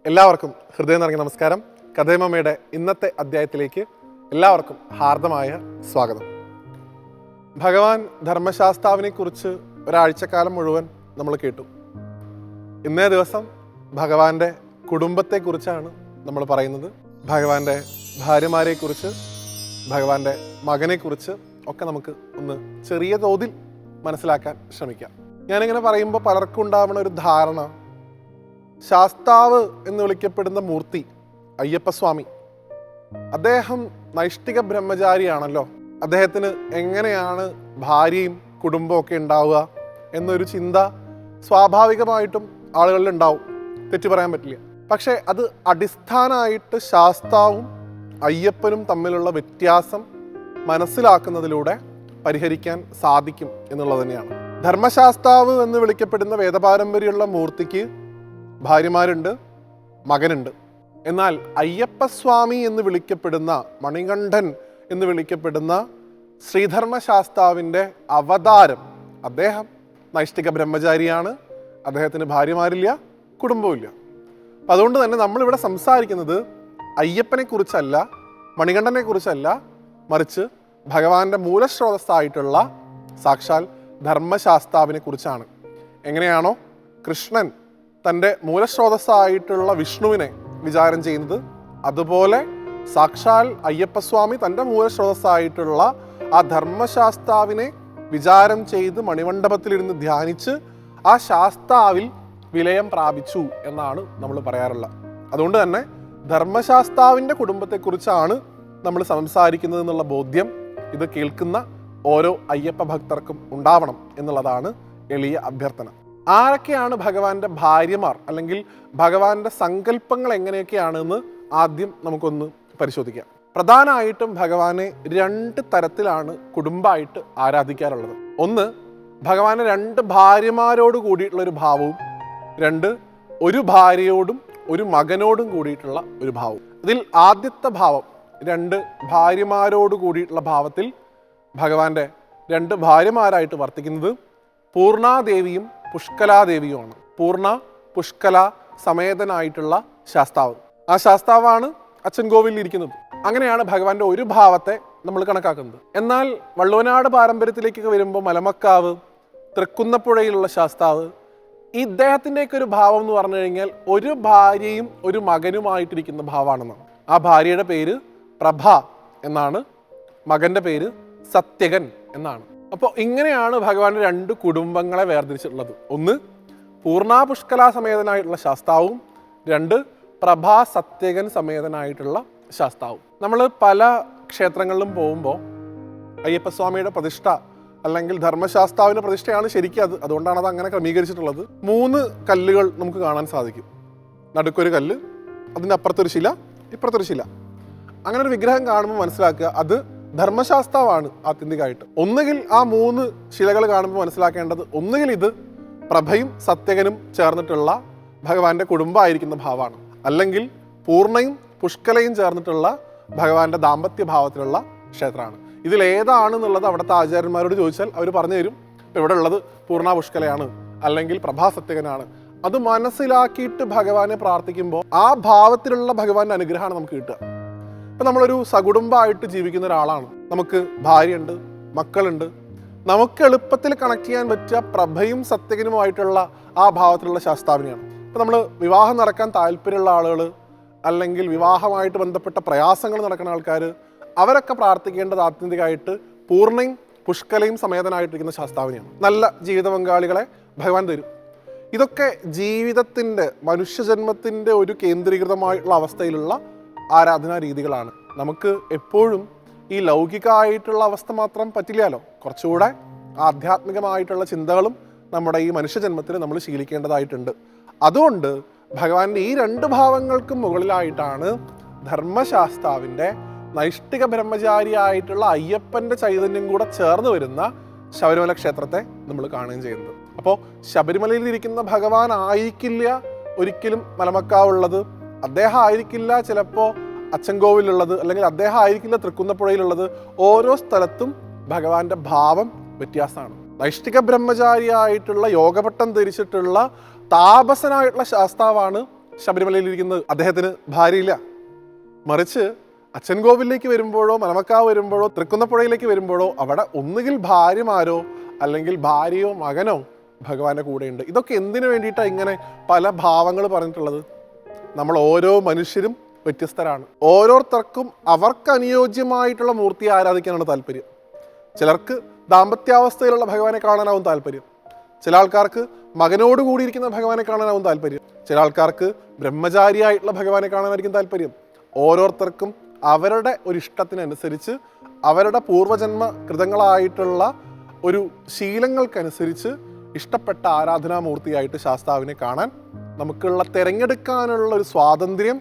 എല്ലാവർക്കും ഹൃദയം നിറഞ്ഞ നമസ്കാരം. കഥേമമ്മയുടെ ഇന്നത്തെ അധ്യായത്തിലേക്ക് എല്ലാവർക്കും ഹാർദമായ സ്വാഗതം. ഭഗവാൻ ധർമ്മശാസ്താവിനെ കുറിച്ച് ഒരാഴ്ചക്കാലം മുഴുവൻ നമ്മൾ കേട്ടു. ഇന്നേ ദിവസം ഭഗവാന്റെ കുടുംബത്തെക്കുറിച്ചാണ് നമ്മൾ പറയുന്നത്. ഭഗവാന്റെ ഭാര്യമാരെക്കുറിച്ച്, ഭഗവാന്റെ മകനെക്കുറിച്ച് ഒക്കെ നമുക്ക് ഒന്ന് ചെറിയ തോതിൽ മനസ്സിലാക്കാൻ ശ്രമിക്കാം. ഞാനിങ്ങനെ പറയുമ്പോൾ പലർക്കും ഉണ്ടാവുന്ന ഒരു ധാരണ, ശാസ്താവ് എന്ന് വിളിക്കപ്പെടുന്ന മൂർത്തി അയ്യപ്പസ്വാമി, അദ്ദേഹം നൈഷ്ഠിക ബ്രഹ്മചാരിയാണല്ലോ, അദ്ദേഹത്തിന് എങ്ങനെയാണ് ഭാര്യയും കുടുംബവും ഒക്കെ ഉണ്ടാവുക എന്നൊരു ചിന്ത സ്വാഭാവികമായിട്ടും ആളുകളിൽ ഉണ്ടാവും. തെറ്റു പറയാൻ പറ്റില്ല. പക്ഷേ അത് അടിസ്ഥാനമായിട്ട് ശാസ്താവും അയ്യപ്പനും തമ്മിലുള്ള വ്യത്യാസം മനസ്സിലാക്കുന്നതിലൂടെ പരിഹരിക്കാൻ സാധിക്കും എന്നുള്ളത് തന്നെയാണ്. ധർമ്മശാസ്താവ് എന്ന് വിളിക്കപ്പെടുന്ന വേദപാരമ്പര്യമുള്ള മൂർത്തിക്ക് ഭാര്യമാരുണ്ട്, മകനുണ്ട്. എന്നാൽ അയ്യപ്പസ്വാമി എന്ന് വിളിക്കപ്പെടുന്ന, മണികണ്ഠൻ എന്ന് വിളിക്കപ്പെടുന്ന ശ്രീധർമ്മശാസ്താവിൻ്റെ അവതാരം, അദ്ദേഹം നൈഷ്ഠിക ബ്രഹ്മചാരിയാണ്. അദ്ദേഹത്തിന് ഭാര്യമാരില്ല, കുടുംബമില്ല. അപ്പം അതുകൊണ്ട് തന്നെ നമ്മളിവിടെ സംസാരിക്കുന്നത് അയ്യപ്പനെ കുറിച്ചല്ല, മണികണ്ഠനെ കുറിച്ചല്ല, മറിച്ച് ഭഗവാന്റെ മൂലസ്രോതസ്സായിട്ടുള്ള സാക്ഷാൽ ധർമ്മശാസ്താവിനെ കുറിച്ചാണ്. എങ്ങനെയാണോ കൃഷ്ണൻ തൻ്റെ മൂലസ്രോതസ്സായിട്ടുള്ള വിഷ്ണുവിനെ വിചാരം ചെയ്യുന്നത്, അതുപോലെ സാക്ഷാൽ അയ്യപ്പസ്വാമി തൻ്റെ മൂലസ്രോതസ്സായിട്ടുള്ള ആ ധർമ്മശാസ്താവിനെ വിചാരം ചെയ്ത് മണിമണ്ഡപത്തിലിരുന്ന് ധ്യാനിച്ച് ആ ശാസ്താവിൽ വിലയം പ്രാപിച്ചു എന്നാണ് നമ്മൾ പറയാറുള്ളത്. അതുകൊണ്ട് തന്നെ ധർമ്മശാസ്താവിൻ്റെ കുടുംബത്തെക്കുറിച്ചാണ് നമ്മൾ സംസാരിക്കുന്നത് എന്നുള്ള ബോധ്യം ഇത് കേൾക്കുന്ന ഓരോ അയ്യപ്പ ഭക്തർക്കും ഉണ്ടാവണം എന്നുള്ളതാണ് എളിയ അഭ്യർത്ഥന. ആരൊക്കെയാണ് ഭഗവാന്റെ ഭാര്യമാർ, അല്ലെങ്കിൽ ഭഗവാന്റെ സങ്കല്പങ്ങൾ എങ്ങനെയൊക്കെയാണെന്ന് ആദ്യം നമുക്കൊന്ന് പരിശോധിക്കാം. പ്രധാനമായിട്ടും ഭഗവാനെ രണ്ട് തരത്തിലാണ് കുടുംബമായിട്ട് ആരാധിക്കാറുള്ളത്. ഒന്ന്, ഭഗവാനെ രണ്ട് ഭാര്യമാരോട് കൂടിയിട്ടുള്ള ഒരു ഭാവവും, രണ്ട്, ഒരു ഭാര്യയോടും ഒരു മകനോടും കൂടിയിട്ടുള്ള ഒരു ഭാവവും. ഇതിൽ ആദ്യത്തെ ഭാവം, രണ്ട് ഭാര്യമാരോട് കൂടിയിട്ടുള്ള ഭാവത്തിൽ ഭഗവാന്റെ രണ്ട് ഭാര്യമാരായിട്ട് വർത്തിക്കുന്നത് പൂർണാദേവിയും പുഷ്കലാദേവിയുമാണ്. പൂർണ്ണ പുഷ്കല സമേതനായിട്ടുള്ള ശാസ്താവ്. ആ ശാസ്താവാണ് അച്ഛൻ കോവിലിൽ ഇരിക്കുന്നത്. അങ്ങനെയാണ് ഭഗവാന്റെ ഒരു ഭാവത്തെ നമ്മൾ കണക്കാക്കുന്നത്. എന്നാൽ വള്ളുവനാട് പാരമ്പര്യത്തിലേക്കൊക്കെ വരുമ്പോൾ മലമക്കാവ്, തൃക്കുന്നപ്പുഴയിലുള്ള ശാസ്താവ്, ഇദ്ദേഹത്തിൻ്റെയൊക്കെ ഒരു ഭാവം എന്ന് പറഞ്ഞു കഴിഞ്ഞാൽ ഒരു ഭാര്യയും ഒരു മകനുമായിട്ടിരിക്കുന്ന ഭാവമാണെന്നാണ്. ആ ഭാര്യയുടെ പേര് പ്രഭ എന്നാണ്, മകന്റെ പേര് സത്യകൻ എന്നാണ്. അപ്പോൾ ഇങ്ങനെയാണ് ഭഗവാന്റെ രണ്ട് കുടുംബങ്ങളെ വേർതിരിച്ചിട്ടുള്ളത്. ഒന്ന് പൂർണ്ണാപുഷ്കല സമേതനായിട്ടുള്ള ശാസ്താവും, രണ്ട് പ്രഭാ സത്യകൻ സമേതനായിട്ടുള്ള ശാസ്താവും. നമ്മൾ പല ക്ഷേത്രങ്ങളിലും പോകുമ്പോൾ അയ്യപ്പസ്വാമിയുടെ പ്രതിഷ്ഠ അല്ലെങ്കിൽ ധർമ്മശാസ്താവിൻ്റെ പ്രതിഷ്ഠയാണ് ശരിക്കും അത്. അതുകൊണ്ടാണ് അത് അങ്ങനെ ക്രമീകരിച്ചിട്ടുള്ളത്. 3 കല്ലുകൾ നമുക്ക് കാണാൻ സാധിക്കും. നടുക്കൊരു കല്ല്, അതിൻ്റെ അപ്പുറത്തൊരു ശില, ഇപ്പുറത്തൊരു ശില. അങ്ങനെ ഒരു വിഗ്രഹം കാണുമ്പോൾ മനസ്സിലാക്കുക അത് ധർമ്മശാസ്താവാണ് ആത്യന്തികമായിട്ട്. ഒന്നുകിൽ ആ 3 ശിലകൾ കാണുമ്പോൾ മനസ്സിലാക്കേണ്ടത്, ഒന്നുകിൽ ഇത് പ്രഭയും സത്യകനും ചേർന്നിട്ടുള്ള ഭഗവാന്റെ കുടുംബമായിരിക്കുന്ന ഭാവമാണ്, അല്ലെങ്കിൽ പൂർണ്ണയും പുഷ്കലയും ചേർന്നിട്ടുള്ള ഭഗവാന്റെ ദാമ്പത്യ ഭാവത്തിലുള്ള ക്ഷേത്രമാണ്. ഇതിലേതാണെന്നുള്ളത് അവിടുത്തെ ആചാര്യന്മാരോട് ചോദിച്ചാൽ അവർ പറഞ്ഞു തരും. ഇപ്പം ഇവിടെ ഉള്ളത് പൂർണ്ണ പുഷ്കലയാണ്, അല്ലെങ്കിൽ പ്രഭാ സത്യകനാണ്. അത് മനസ്സിലാക്കിയിട്ട് ഭഗവാനെ പ്രാർത്ഥിക്കുമ്പോൾ ആ ഭാവത്തിലുള്ള ഭഗവാന്റെ അനുഗ്രഹമാണ് നമുക്ക് കിട്ടുക. ഇപ്പം നമ്മളൊരു സകുടുംബമായിട്ട് ജീവിക്കുന്ന ഒരാളാണ്, നമുക്ക് ഭാര്യയുണ്ട്, മക്കളുണ്ട്. നമുക്ക് എളുപ്പത്തിൽ കണക്ട് ചെയ്യാൻ പറ്റുക പ്രഭയും സത്യകനുമായിട്ടുള്ള ആ ഭാവത്തിലുള്ള ശാസ്താവിനെയാണ്. ഇപ്പം നമ്മൾ വിവാഹം നടക്കാൻ താല്പര്യമുള്ള ആളുകൾ, അല്ലെങ്കിൽ വിവാഹമായിട്ട് ബന്ധപ്പെട്ട പ്രയാസങ്ങൾ നടക്കുന്ന ആൾക്കാർ, അവരൊക്കെ പ്രാർത്ഥിക്കേണ്ടത് ആത്യന്തികമായിട്ട് പൂർണ്ണയും പുഷ്കലയും സമേതനായിട്ടിരിക്കുന്ന ശാസ്താവിനെയാണ്. നല്ല ജീവിത പങ്കാളികളെ ഭഗവാൻ തരും. ഇതൊക്കെ ജീവിതത്തിൻ്റെ, മനുഷ്യജന്മത്തിൻ്റെ ഒരു കേന്ദ്രീകൃതമായിട്ടുള്ള അവസ്ഥയിലുള്ള ആരാധനാ രീതികളാണ്. നമുക്ക് എപ്പോഴും ഈ ലൗകികമായിട്ടുള്ള അവസ്ഥ മാത്രം പറ്റില്ലല്ലോ. കുറച്ചുകൂടെ ആധ്യാത്മികമായിട്ടുള്ള ചിന്തകളും നമ്മുടെ ഈ മനുഷ്യജന്മത്തിൽ നമ്മൾ ശീലിക്കേണ്ടതായിട്ടുണ്ട്. അതുകൊണ്ട് ഭഗവാന്റെ ഈ 2 ഭാവങ്ങൾക്കും മുകളിലായിട്ടാണ് ധർമ്മശാസ്താവിൻ്റെ നൈഷ്ഠിക ബ്രഹ്മചാരിയായിട്ടുള്ള അയ്യപ്പൻ്റെ ചൈതന്യം കൂടെ ചേർന്ന് വരുന്ന ശബരിമല ക്ഷേത്രത്തെ നമ്മൾ കാണുകയും ചെയ്യുന്നത്. അപ്പോൾ ശബരിമലയിൽ ഇരിക്കുന്ന ഭഗവാൻ ആയിരിക്കില്ല ഒരിക്കലും മലമക്കാവുള്ളത്, അദ്ദേഹം ആയിരിക്കില്ല ചിലപ്പോൾ അച്ചൻകോവിലുള്ളത്, അല്ലെങ്കിൽ അദ്ദേഹം ആയിരിക്കില്ല തൃക്കുന്നപ്പുഴയിലുള്ളത്. ഓരോ സ്ഥലത്തും ഭഗവാന്റെ ഭാവം വ്യത്യാസമാണ്. നൈഷ്ഠിക ബ്രഹ്മചാരിയായിട്ടുള്ള യോഗപട്ടം ധരിച്ചിട്ടുള്ള താപസനായിട്ടുള്ള ശാസ്താവാണ് ശബരിമലയിൽ ഇരിക്കുന്നത്? അദ്ദേഹത്തിന് ഭാര്യയില്ല. മറിച്ച് അച്ചൻകോവിലേക്ക് വരുമ്പോഴോ മലമക്കാവ് വരുമ്പോഴോ തൃക്കുന്നപ്പുഴയിലേക്ക് വരുമ്പോഴോ അവിടെ ഒന്നുകിൽ ഭാര്യമാരോ അല്ലെങ്കിൽ ഭാര്യയോ മകനോ ഭഗവാന്റെ കൂടെയുണ്ട്. ഇതൊക്കെ എന്തിനു വേണ്ടിയിട്ടാണ് ഇങ്ങനെ പല ഭാവങ്ങൾ പറഞ്ഞിട്ടുള്ളത്? നമ്മൾ ഓരോ മനുഷ്യരും വ്യത്യസ്തരാണ്. ഓരോരുത്തർക്കും അവർക്ക് അനുയോജ്യമായിട്ടുള്ള മൂർത്തിയെ ആരാധിക്കാനാണ് താല്പര്യം. ചിലർക്ക് ദാമ്പത്യാവസ്ഥയിലുള്ള ഭഗവാനെ കാണാനാവും താല്പര്യം. ചില ആൾക്കാർക്ക് മകനോട് കൂടിയിരിക്കുന്ന ഭഗവാനെ കാണാനാവും താല്പര്യം. ചില ആൾക്കാർക്ക് ബ്രഹ്മചാരിയായിട്ടുള്ള ഭഗവാനെ കാണാനായിരിക്കും താല്പര്യം. ഓരോരുത്തർക്കും അവരുടെ ഒരു ഇഷ്ടത്തിനനുസരിച്ച് അവരുടെ പൂർവജന്മ കൃതങ്ങളായിട്ടുള്ള ഒരു ശീലങ്ങൾക്കനുസരിച്ച് ഇഷ്ടപ്പെട്ട ആരാധനാമൂർത്തിയായിട്ട് ശാസ്താവിനെ കാണാൻ നമുക്കുള്ള തിരഞ്ഞെടുക്കാനുള്ള ഒരു സ്വാതന്ത്ര്യം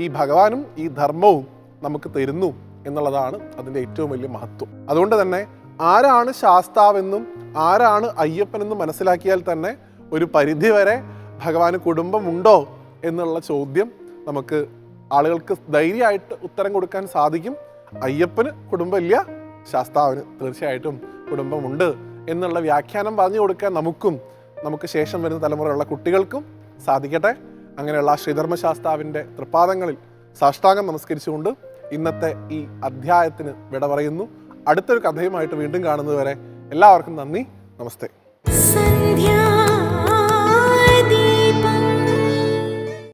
ഈ ഭഗവാനും ഈ ധർമ്മവും നമുക്ക് തരുന്നു എന്നുള്ളതാണ് അതിൻ്റെ ഏറ്റവും വലിയ മഹത്വം. അതുകൊണ്ട് തന്നെ ആരാണ് ശാസ്താവെന്നും ആരാണ് അയ്യപ്പനെന്നും മനസ്സിലാക്കിയാൽ തന്നെ ഒരു പരിധിവരെ ഭഗവാന് കുടുംബമുണ്ടോ എന്നുള്ള ചോദ്യം നമുക്ക് ആളുകൾക്ക് ധൈര്യമായിട്ട് ഉത്തരം കൊടുക്കാൻ സാധിക്കും. അയ്യപ്പന് കുടുംബമില്ല, ശാസ്താവിന് തീർച്ചയായിട്ടും കുടുംബമുണ്ട് എന്നുള്ള വ്യാഖ്യാനം പറഞ്ഞു കൊടുക്കാൻ നമുക്ക് ശേഷം വരുന്ന തലമുറയുള്ള കുട്ടികൾക്കും സാധിക്കട്ടെ. അങ്ങനെയുള്ള ശ്രീധർമ്മശാസ്താവിൻ്റെ തൃപ്പാദങ്ങളിൽ സാഷ്ടാംഗം നമസ്കരിച്ചുകൊണ്ട് ഇന്നത്തെ ഈ അധ്യായത്തിന് വിട പറയുന്നു. അടുത്തൊരു കഥയുമായിട്ട് വീണ്ടും കാണുന്നതുവരെ എല്ലാവർക്കും നന്ദി, നമസ്തേ.